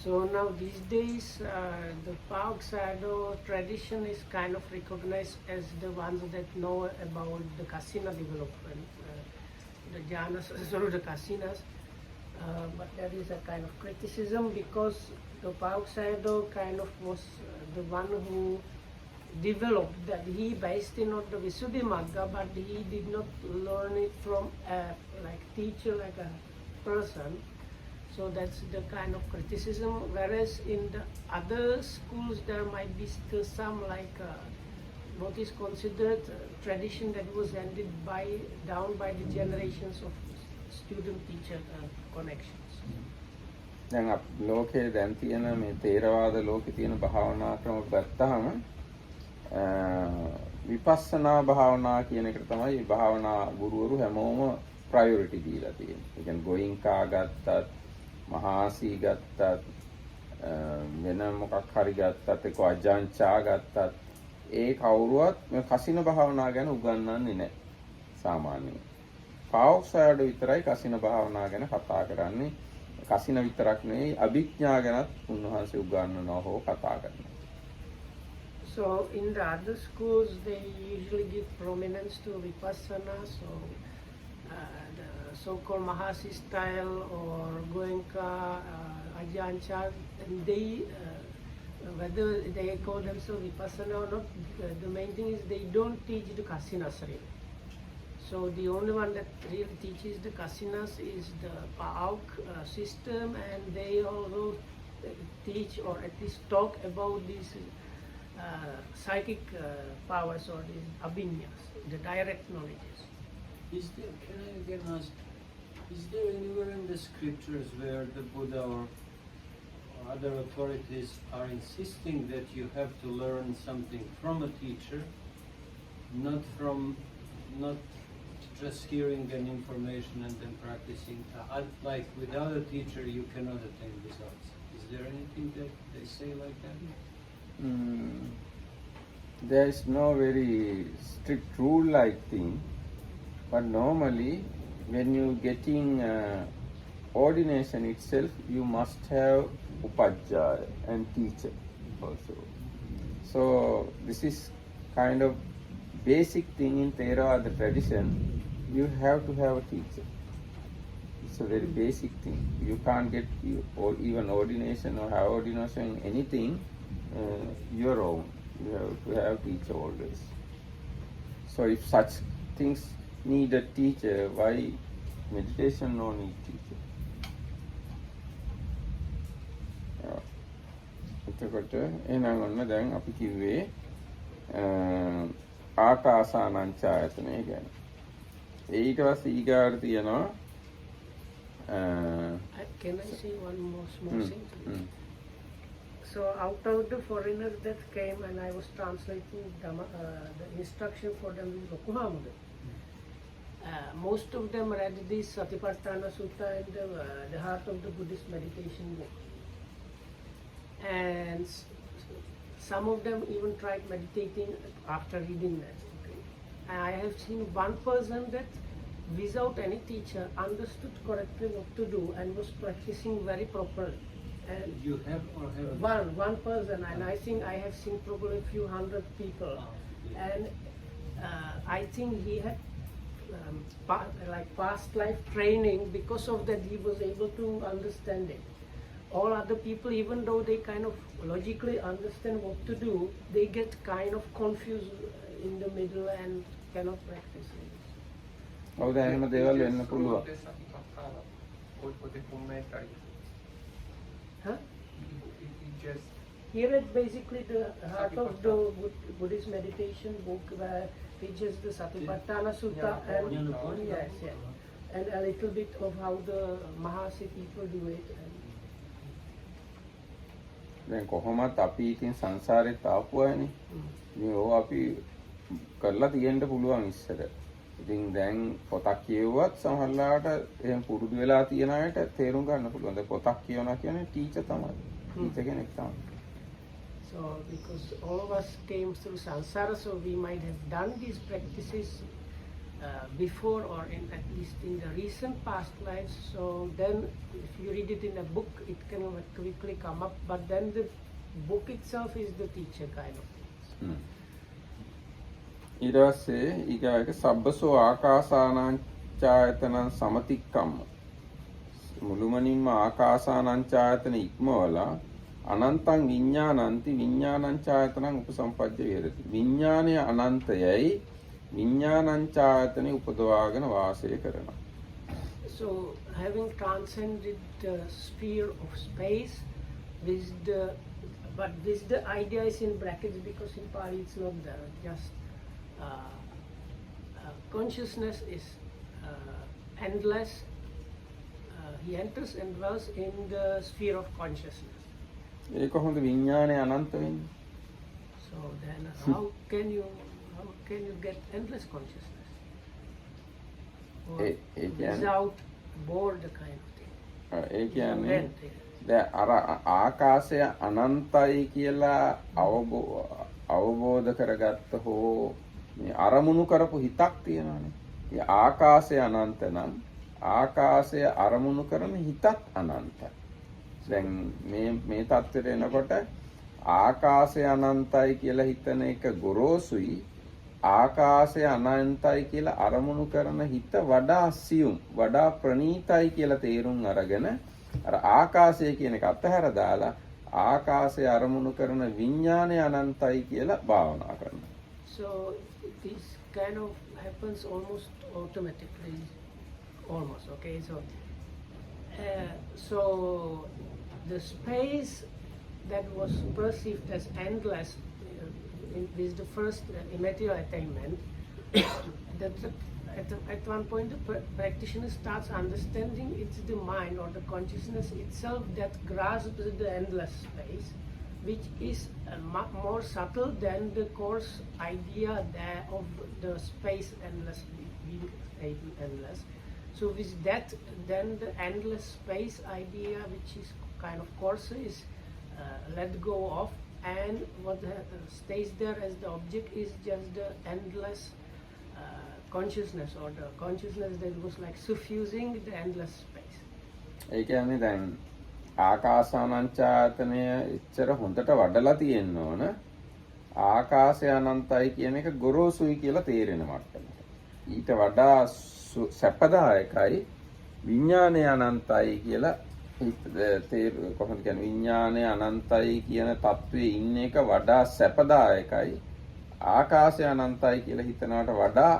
So now these days the Pauk-Sayadaw tradition is kind of recognized as the ones that know about the kasina development, the jhanas, sorry, the kasinas. But there is a kind of criticism because the Pauk-Sayadaw kind of was the one who developed that. He based it on the Visuddhimagga, but he did not learn it from a like teacher, like a person. So that's the kind of criticism. Whereas in the other schools there might be still some like what is considered tradition that was handed down by the generations of student-teacher connections.
දැන් ලෝකයේ දැන් තියෙන මේ තේරවාද ලෝකේ තියෙන භාවනා ක්‍රම ගත්තාම විපස්සනා භාවනා කියන එකට තමයි භාවනා ගුරුවරු හැමෝම ප්‍රයොරිටි දීලා තියෙන්නේ. ඒ කියන්නේ ගෝයින්කා ගත්තත්, මහාසී ගත්තත්, වෙන මොකක් හරි ගත්තත්, ඒක අජාන්චා ගත්තත්, ඒ කවුරුවත් මේ කසින භාවනා ගැන උගන්වන්නේ නැහැ සාමාන්‍යයෙන්. පාවොක්සාඩෝ විතරයි කසින භාවනා ගැන කතා කරන්නේ. කසින විතරක් නෙවෙයි අභිඥා ගැනත් උන්වහන්සේ උගන්වනවා හෝ කතා කරනවා.
So in the other schools they usually give prominence to Vipassana, so the so-called Mahasi style or Goenka, Ajahn Chah, and they whether they call themselves Vipassana or not, the main thing is they don't teach the Kasinas really. So the only one that really teaches the Kasinas is the Pauk system, and they also teach or at least talk about these psychic powers or these abhinyas, the direct knowledges.
Can I again ask, is there anywhere in the scriptures where the Buddha or other authorities are insisting that you have to learn something from a teacher, not just hearing an information and then practicing? Like without a teacher you cannot attain results. Is there anything that they say like that?
There is no very strict rule like thing, but normally when you getting ordination itself, you must have upajjhaya and teacher also. So this is kind of basic thing in Theravada tradition. You have to have a teacher. It's a very basic thing. You can't get or even ordination or have ordination anything your own. You have to have teacher always. So if such things need a teacher, why meditation no need teacher? එතකොට එහෙනම් ඔන්න දැන් අපි කිව්වේ ආකාසානංචායතනය ගැන. ඊට පස්සේ ඊගාට තියෙනවා
Can I say one more small thing? So out of the foreigners that came and I was translating the instruction for them in Rokuhamuda, most of them read this Satipatthana Sutta and the Heart of the Buddhist Meditation book. And some of them even tried meditating after reading that. Okay? And I have seen one person that without any teacher, understood correctly what to do and was practicing very properly. And
You have or haven't?
one person, and I think I have seen probably a few hundred people.
Yeah.
And I think he had like past life training. Because of that, he was able to understand it. All other people, even though they kind of logically understand what to do, they get kind of confused in the middle and cannot practice it.
ඔව් දැන් එහෙම දේවල් වෙන්න පුළුවන්.
Huh? He read basically the heart of the Buddhist meditation book where he just the Satipatthana Sutta and yes, and a little bit of how the Mahasi people do it.
දැන් කොහොමත් අපි ඉතින් සංසාරෙත් ආපු අයනේ. ඉතින් ඕවා අපි කරලා තියෙන්න පුළුවන් ඉස්සර. ඉතින් දැන් පොතක් කියවුවත් සමහරලාට එහෙම පුරුදු වෙලා තියෙන අයට තේරුම් ගන්න පුළුවන්. දැන් පොතක් කියවනවා කියන්නේ ටීචර් තමයි. ටීචර් කෙනෙක් තමයි.
So because all of us came through samsara, so we might have done these practices before or at least in the recent past lives. So then if you read it in a book, it can quickly come up, but then the book itself is the teacher kind of thing.
ඊට පස්සේ ඊගායක සබ්බසෝ ආකාසානංචායතනං සමතික්කම්ම මුළුමනින්ම ආකාසානංචායතන ඉක්මවලා අනන්තං විඥානන්ති විඥානංචායතනං උපසම්පජ්ජ විහෙරති විඥානය අනන්තයයි විඥානංචායතනෙ උපදවාගෙන වාසය කරනවා.
So having transcended the sphere of space with the idea is in brackets because in Pali it's not there, just consciousness is endless. He enters and dwells in the sphere of consciousness.
ඒ කොහොමද විඥානය අනන්ත වෙන්නේ?
So then how can you get endless consciousness? Or without bored kind of thing.
ඒ කියන්නේ දැන් අර ආකාශය අනන්තයි කියලා අවබෝධ කරගත්ත හෝ මේ අරමුණු කරපු හිතක් තියෙනවානේ. ඒ ආකාශය අනන්ත නම් ආකාශය අරමුණු කරන හිතත් අනන්තයි. දැන් මේ தත්ත්වයට එනකොට ආකාශය අනන්තයි කියලා හිතන එක ගොරෝසුයි ආකාශය අනන්තයි කියලා අරමුණු කරන හිත වඩා සියුම් වඩා ප්‍රණීතයි කියලා තේරුම් අරගෙන අර ආකාශය කියන එක අතහැර දාලා ආකාශය අරමුණු කරන විඥානය අනන්තයි කියලා භාවනා කරනවා.
So this kind of happens almost automatically, almost. Okay, so the space that was perceived as endless with the first immaterial attainment, at one point the practitioner starts understanding it's the mind or the consciousness itself that grasps the endless space, which is more subtle than the coarse idea of the space endless, being endless. So with that, then the endless space idea, which is kind of coarse, is let go of, and what stays there as the object is just the endless consciousness, or the consciousness that was like suffusing the endless space.
ඒ කියන්නේ දැන් ආකාසානංචායතනය එච්චර හොඳට වඩලා තියෙන්න ඕන. ආකාශය අනන්තයි කියන එක ගොරෝසුයි කියලා තේරෙන මට්ටමට. ඊට වඩා සැපදායකයි විඥානය අනන්තයි කියලා කොහොමද කියන්නේ විඥානය අනන්තයි කියන தત્ත්වයේ ඉන්න එක වඩා සැපදායකයි ආකාශය අනන්තයි කියලා හිතනවට වඩා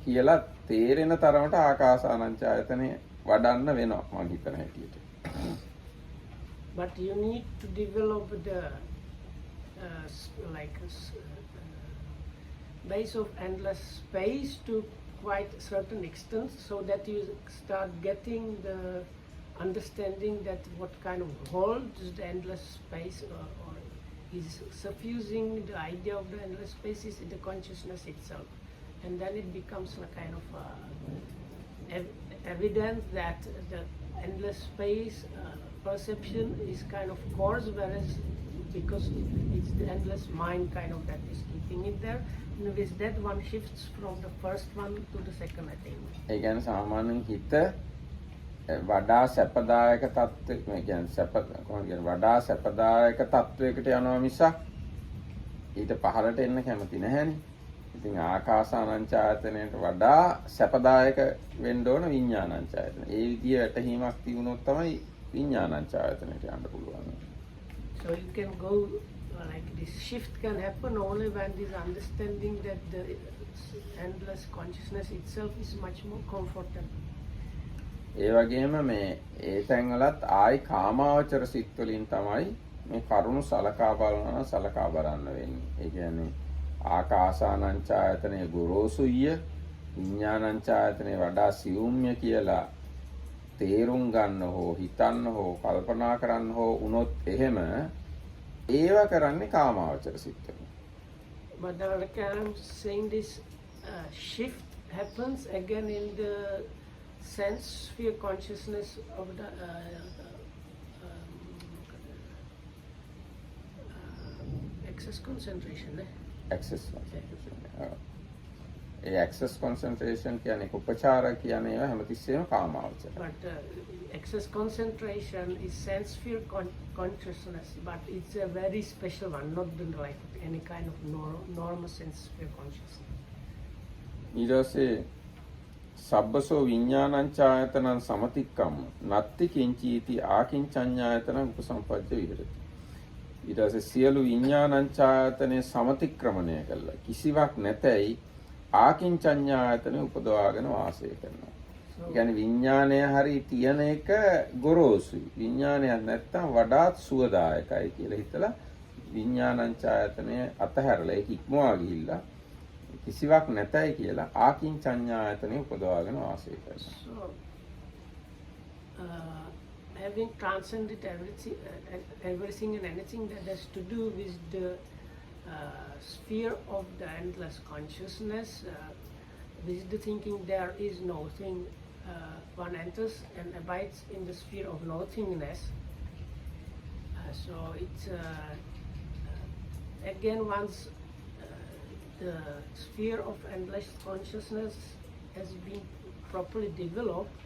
කියලා තේරෙන තරමට ආකාසානංචායතනය වඩන්න වෙනවා මම හිතන හැටියට.
But you need to develop the base of endless space to quite a certain extent, so that you start getting the understanding that what kind of holds the endless space or is suffusing the idea of the endless space is the consciousness itself. And then it becomes a kind of evidence that the endless space perception is kind of coarse, whereas because it's the endless mind kind of that is keeping it there, with that one shifts from the first one to the second attainment.
ඒ කියන්නේ සාමාන්‍යයෙන් හිත වඩා සැපදායක තත්ත්වයක මේ කියන්නේ සැප කොහොමද කියන්නේ වඩා සැපදායක තත්ත්වයකට යනවා මිසක් ඊට පහළට එන්න කැමති නැහැනේ. ඉතින් ආකාසානංචායතනයට වඩා සැපදායක වෙන්න ඕන විඥානංචායතන. ඒ විදිය වැටහීමක් තිබුණොත් තමයි විඥානංචායතනයට යන්න පුළුවන්.
So you can go like this shift can happen only when this understanding that the endless consciousness itself is much more comfortable.
ඒ වගේම මේ ඒ තැන්වලත් ආයි කාමාවචර සිත් වලින් තමයි මේ කරුණු සලකා බලනවා සලකා බලන්න වෙන්නේ. ඒ කියන්නේ ආකාසානංචායතනයේ ගොරෝසුය විඥානංචායතනයේ වඩා සියුම්ය කියලා තේරුම් ගන්න හෝ හිතන්න හෝ කල්පනා කරන්න හෝ උනොත් එහෙම ඒව කරන්නේ කාමාවචර සිත් වලින්.
But like I'm saying, this shift happens again in the sense sphere consciousness of the excess concentration.
Access concentration. A access concentration කියන්නේ උපචාර කියන්නේ ඒවා හැමතිස්සෙම කාමාවචර.
But excess concentration is sense sphere consciousness, but it's a very special one, not like any kind of normal sense sphere consciousness.
ඊට පස්සේ සබ්බසෝ විඥානංචායතනං සමතික්කම් නත්ති කිංචීති ආකින්චඤ්ඤායතනං උපසම්පජ්ජ විහෙරති. ඊට පස්සේ සියලු විඥානංචායතනේ සමතික්‍රමණය කළා. කිසිවක් නැතයි ආකින්චඤ්ඤායතනේ උපදවාගෙන වාසය කරනවා. ඒ කියන්නේ විඥානය හරි තියෙන එක ගොරෝසුයි. විඥානයක් නැත්තම් වඩාත් සුවදායකයි කියලා හිතලා විඥානංචායතනේ අතහැරලා ඒක ඉක්මවා ගිහිල්ලා කිසිවක් නැතයි කියලා ආකින්චඤ්ඤායතනේ උපදවාගෙන වාසය කරනවා.
So, having transcended everything and anything that has to do with the sphere of the endless consciousness, with the thinking there is no thing, one enters and abides in the sphere of nothingness. So it's again once the sphere of endless consciousness has been properly developed,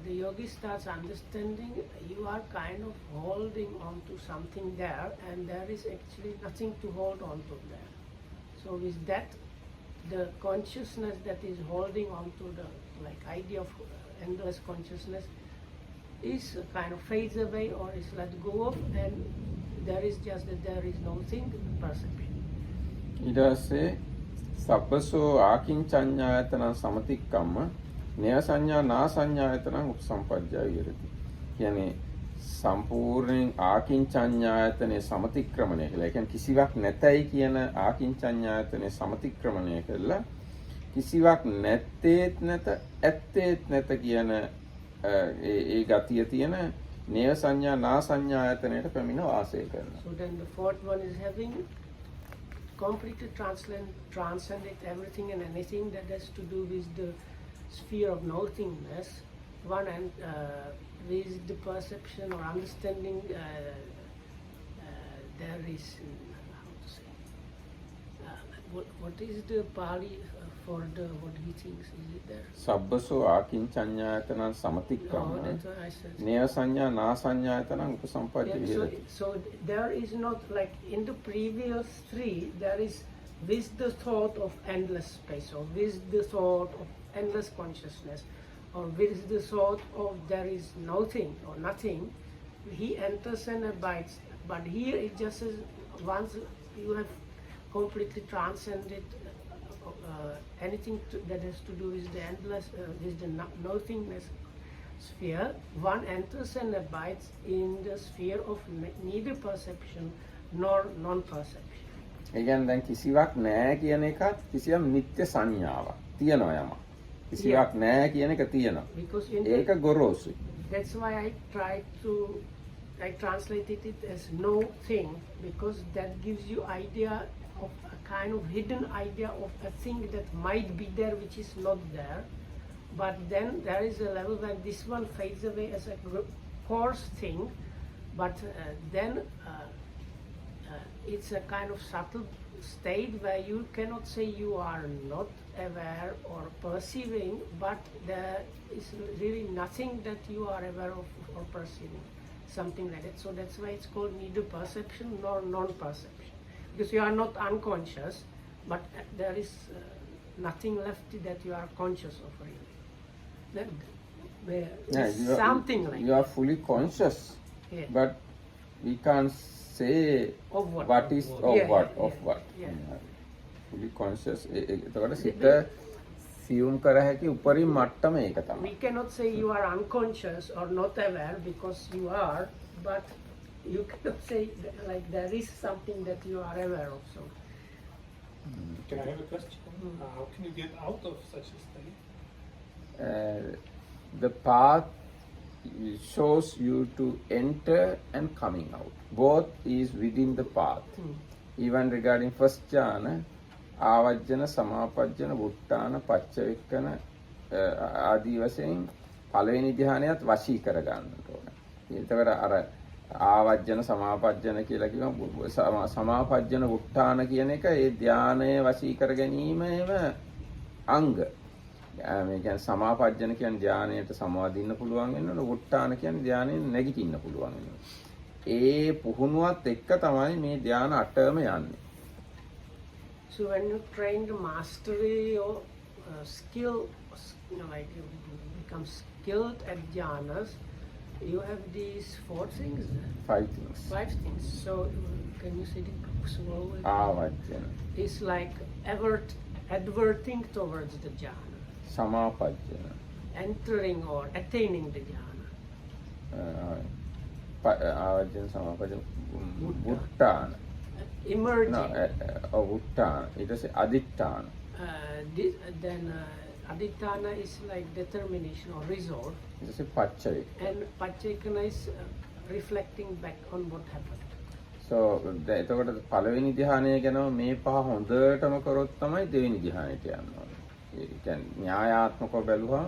the yogi starts understanding you are kind of holding on to something there, and there is actually nothing to hold on to there. So with that, the consciousness that is holding on to the like idea of endless consciousness is kind of fades away or is let go of, and there is just that there is nothing perception.
ඊට පස්සේ සබ්බසෝ ආකින්චඤ්ඤායතනං සමතික්කම්ම නය සංඥා නා සංඥායතනං උපසම්පජ්ජා විහෙරති. කියන්නේ සම්පූර්ණයෙන් ආකින්චඤ්ඤායතනේ සමතික්‍රමණය කළා. ඒ කියන්නේ කිසිවක් නැතයි කියන ආකින්චඤ්ඤායතනේ සමතික්‍රමණය කළා. කිසිවක් නැත්තේත් නැත ඇත්තේත් නැත කියන ඒ ගතිය තියෙන නය සංඥා නා සංඥායතනයට පැමිණ වාසය කරනවා.
So then the fourth one is having completely transcended everything and anything that has to do with the sphere of nothingness, one and with the perception or understanding there is how to say what is the Pali for the what he thinks, is it there?
සබ්බසෝ ආකින්චඤ්ඤායතනං සමතික්කම්ම
No, that's what I said.
නය සංඥා නා සංඥායතනං උපසම්පජ්ජ
Yeah,
විහෙරති.
so there is not like in the previous three there is with the thought of endless space or with the thought of endless consciousness or with the thought of there is nothing or nothing, he enters and abides. But here it just says once you have completely transcended anything that has to do with the endless, with the nothingness sphere, one enters and abides in the sphere of neither perception nor non-perception.
ඒ කියන්නේ දැන් කිසිවක් නැහැ කියන එකත් කිසියම් නිත්‍ය සංඥාවක් තියෙනවා යමක්. කිසිවක් නැහැ කියන එක තියෙනවා.
Because in
ඒක ගොරෝසුයි.
that's why I translated it as no thing, because that gives you idea of a kind of hidden idea of a thing that might be there which is not there. But then there is a level where this one fades away as a coarse thing, but then it's a kind of subtle state where you cannot say you are not aware or perceiving, but there is really nothing that you are aware of or perceiving, something like that. So that's why it's called neither perception nor non-perception, because you are not unconscious, but there is nothing left that you are conscious of really. That, something like
you are fully conscious,
yeah.
but we can't say
Of what?
what is
Of
of
yeah,
what
yeah,
of
yeah,
what.
yeah.
fully conscious. එතකොට සිත සියුම් කර හැකි උපරිම මට්ටම ඒක තමයි.
We cannot say you are unconscious or not aware because you are, but you cannot say like there is something that you are aware of. So.
Can I have a question? How can you get out of such a state?
The path shows you to enter and coming out. Both is within the path. Even regarding first jhana, ආවජ්ජන සමාපජ්ජන වුට්ටාන පච්චවෙක්කන ආදී වශයෙන් පළවෙනි ධ්‍යානයත් වශී කර ගන්නට ඕන. ඒතකොට අර ආවජ්ජන සමාපජ්ජන කියලා කියනවා සමාපජ්ජන වුට්ටාන කියන එක ඒ ධ්‍යානය වශී කර ගැනීමේම අංග. මේ කියන්නේ සමාපජ්ජන කියන්නේ ධ්‍යානයට සමවදින්න පුළුවන් වෙනවනේ. වුට්ටාන කියන්නේ ධ්‍යානයෙන් නැගිටින්න පුළුවන් වෙනවා. ඒ පුහුණුවත් එක්ක තමයි මේ ධ්‍යාන 8ම යන්නේ.
So when you train the mastery or skill, like you become skilled at jhanas, you have these 4 things.
5 things.
5 things. So can you say it slowly?
ආවජ්ජන.
It's like adverting towards the jhana,
සමාපජ්ජන.
entering or attaining the jhana.
ආවජ්ජන සමාපජ්ජන වුට්ටාන.
Emerging.
No, වුට්ටාන. ඊට පස්සේ අදිඨාන.
Then aditana is like determination or resolve.
ඊට පස්සේ පච්චවේ.
And pachekana is reflecting back on what happened.
So එතකොට පළවෙනි ධ්‍යානය ගැන මේ පහ හොඳටම කරොත් තමයි දෙවෙනි ධ්‍යානයට යන්න ඕනේ. ඒ කියන්නේ න්‍යායාත්මකව බැලුවම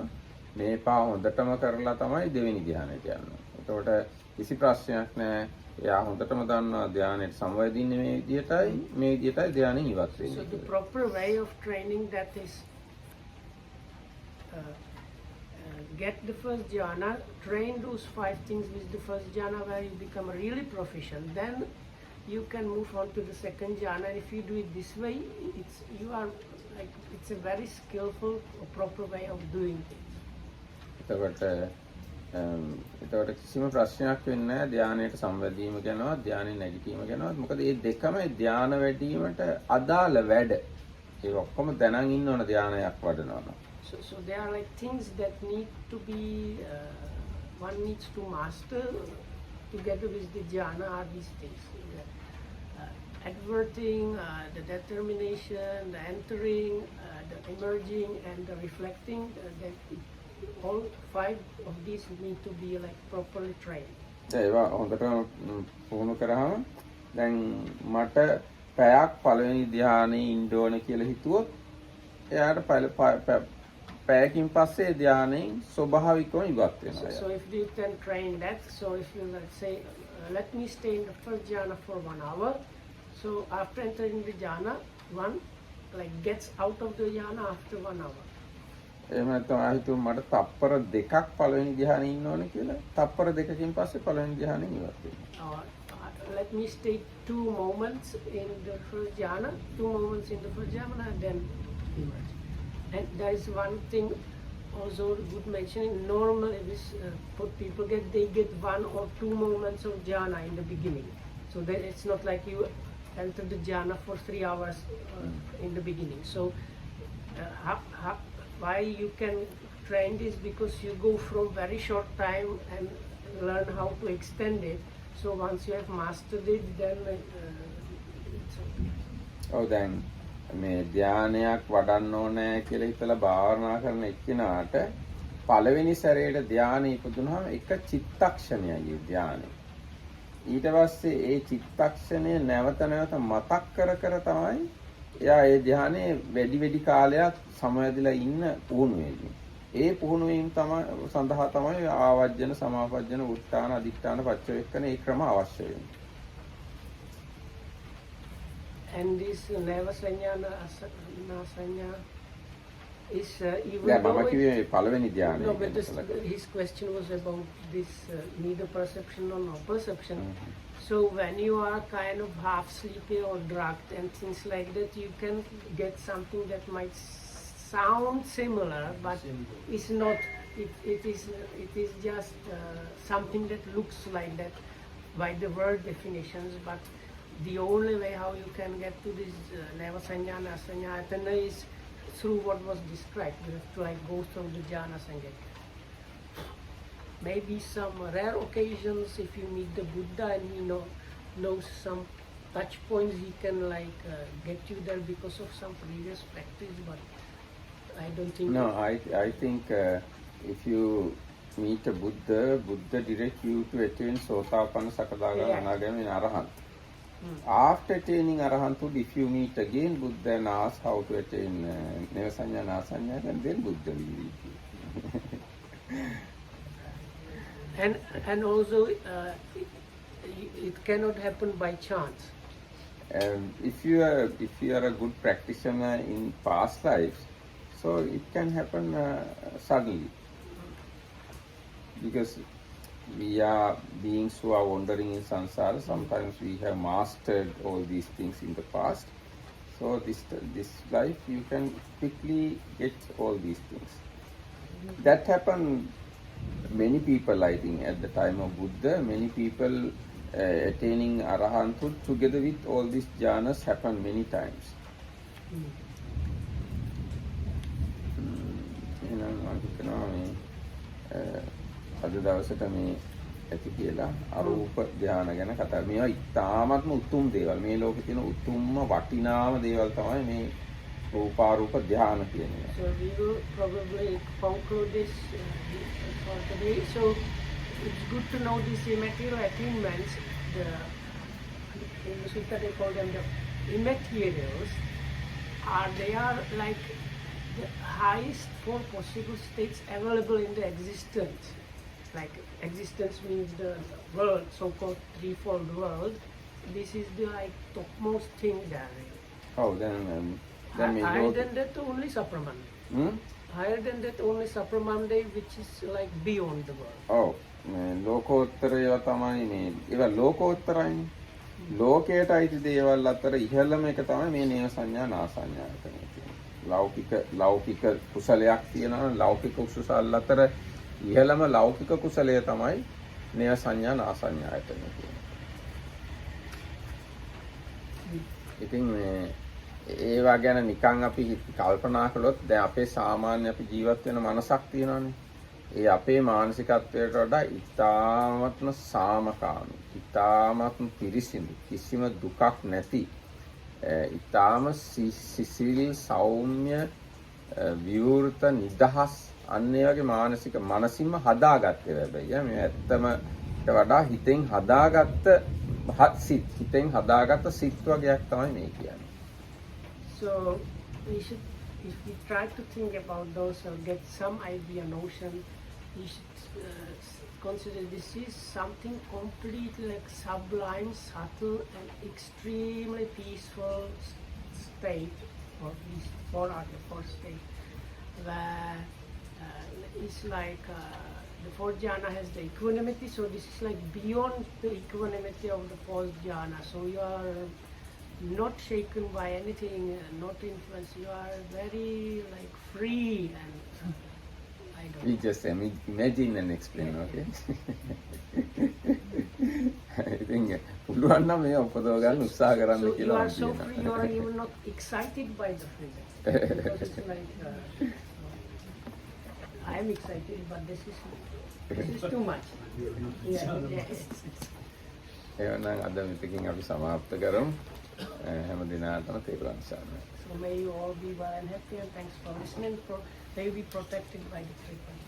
මේ පහ හොඳටම කරලා තමයි දෙවෙනි ධ්‍යානයට යන්න ඕනේ. එතකොට කිසි ප්‍රශ්නයක් නැහැ. එයා හොඳටම දන්නවා ධ්‍යානයට සමවැදින්නේ මේ විදියටයි ධ්‍යානෙ ඉවත් වෙන්නේ.
So the proper way of training that is get the first jhana, train those 5 things with the first jhana where you become really proficient. Then you can move on to the second jhana. And if you do it this way, it's a very skillful or proper way of doing things.
එතකොට කිසිම ප්‍රශ්නයක් වෙන්නේ නැහැ ධානයට සම්වැදීම ගැනවත් ධානයේ නැගිටීම ගැනවත්. මොකද මේ දෙකම ධාන වැඩිවීමට අදාළ වැඩ. ඒක ඔක්කොම දැනන් ඉන්න ඕන ධානයක් වඩනවා.
So there are like things that need to be one needs to master together with the jhana are these things. Adverting, the determination, the entering, the emerging, and the reflecting. All 5 of these need to be like properly trained.
ඒවා හොඳටම පුහුණු කරාම දැන් මට පැයක් පළවෙනි ධ්‍යානයේ ඉන්න ඕන කියලා හිතුවොත් එයාට පැයකින් පස්සේ ධ්‍යානයෙන් ස්වභාවිකව ඉවත් වෙනවා.
So if you can train that, so if you let's say let me stay in the first jhana for 1 hour, so after entering the jhana, one like gets out of the jhana after 1 hour.
එහෙම නැත්නම් ආහිතුව මට තප්පර 2ක් පළවෙනි ධ්‍යානෙ ඉන්න ඕනේ කියලා. තප්පර 2කින් පස්සේ පළවෙනි ධ්‍යානෙන් ඉවත් වෙනවා.
Let me stay 2 moments in the first jhana, 2 moments in the first jhana, and then emerge. And there is one thing also good mentioning. Normally, people they get 1 or 2 moments of jhana in the beginning. So that it's not like you enter the jhana for 3 hours in the beginning. So why you can train this, because you go from very short time and learn how to extend it. So once you have mastered it, then it's okay.
ඔව් දැන් මේ ධානයක් වඩන්න ඕනේ කියලා හිතලා භාවනා කරන එක්කිනාට පළවෙනි සැරේට ධානය ඉපදුනහම එක චිත්තක්ෂණයයි ධානය. ඊට පස්සේ ඒ චිත්තක්ෂණය නැවත නැවත මතක් කර තමයි එයා ඒ ධානයේ වැඩි කාලයක් සමවැදිලා ඉන්න පුහුණු වෙන්නේ. ඒ පුහුණු වීම තමයි සඳහා තමයි ආවජ්ජන සමාපජ්ජන උත්තාන අදිඨාන පච්චවෙක්කන ඒ ක්‍රම අවශ්‍ය වෙන්නේ.
And this Neva Sanyana Nasanya is even
දැන්
though
මම
it-
කිව්වේ පළවෙනි ධ්‍යානය
no,
ගැන
but this,
කළා.
his question was about this neither perception or no perception.
Mhm.
So when you are kind of half sleepy or drugged and things like that, you can get something that might sound similar, but
Symbol.
it's not. It is just something that looks like that by the word definitions. But the only way how you can get to this Neva Sanyana Asanyatana is through what was described. You have to like go through the jhanas and get. Maybe some rare occasions if you meet the Buddha and he knows some touch points, he can like get you there because of some previous practice, but I don't think.
No, I think if you meet a Buddha direct you to attain Sotapanna, Sakadagama,
Yeah.
Anagami, and Arahant.
Mm.
After attaining Arahanthood, if you meet again Buddha and ask how to attain Nevasanya, Nasanya, and then Buddha will lead you.
And also it cannot happen by chance.
If you are a good practitioner in past lives, so it can happen suddenly, because we are beings who are wandering in samsara. Sometimes we have mastered all these things in the past, so this life you can quickly get all these things. That happened. Many people, I think, at the time of Buddha, many people attaining Arahanthood together with all these jhanas happened many times. එහෙනම් මම හිතනවා මේ අද දවසට මේ ඇති කියලා අරූප ධානය ගැන කතා. මේවා ඉතාමත්ම උතුම් දේවල්. මේ ලෝකේ තියෙන උතුම්ම වටිනාම දේවල් තමයි මේ රූපාරූප ධානය කියන එක.
So we will probably conclude this for today. So it's good to know these immaterial attainments. In the Sutta they call them the immaterials. They are like the highest four possible states available in the existence. Like existence means the world, so-called threefold world. This is the like topmost thing there.
Oh, then මේ
Higher than that only Sapramanda. Higher than that only Sapramanda, which is like beyond the world.
ඔව් මේ ලෝකෝත්තරය තමයි මේ ඒවා ලෝකෝත්තරයිනේ. ලෝකයට අයිති දේවල් අතර ඉහළම එක තමයි මේ නේව සංඥා නාසඤ්ඤා ආයතනය කියන්නේ. ලෞකික කුසලයක් තියෙනවා නම් ලෞකික කුසල අතර ඉහළම ලෞකික කුසලය තමයි නේව සංඥා නාසඤ්ඤා ආයතනය කියන්නේ. ඉතින් මේ ඒවා ගැන නිකන් අපි කල්පනා කළොත් දැන් අපේ සාමාන්‍ය අපි ජීවත් වෙන මනසක් තියෙනවානේ. ඒ අපේ මානසිකත්වයට වඩා ඉතාමත්ම සාමකාමී, ඉතාමත්ම පිරිසිදු, කිසිම දුකක් නැති, ඉතාම සිසිල් සෞම්‍ය විවෘත නිදහස් අන්න ඒ වගේ මානසික මනසින්ම හදාගත්තේ හැබැයි මේ ඇත්තම වඩා හිතෙන් හදාගත්ත හිතෙන් හදාගත්ත සිත් වගේක් තමයි මේ කියන්නේ.
So we should, if we try to think about those or get some idea, notion, we should consider this is something completely like sublime, subtle, and extremely peaceful state, or at least four state, where it's like the fourth jhana has the equanimity. So this is like beyond the equanimity of the fourth jhana. So you are not shaken by anything, not influenced. You are very like free and I don't
We
know.
just imagine and explain, okay? I think පුළුවන් නම් මේ උපදව ගන්න උත්සාහ කරන්න
So you
කියලා
are
මම
so free, you are
කියනවා.
even not excited by the freedom. Because it's like, I am excited, but this is too much. Yeah, yes.
එහෙනම් අද මෙතකින් අපි සමාප්ත කරමු. හැම දිනකටම තේරුවන් සරණයි.
So may you all be well and happy, and thanks for listening. May you be protected by the three points.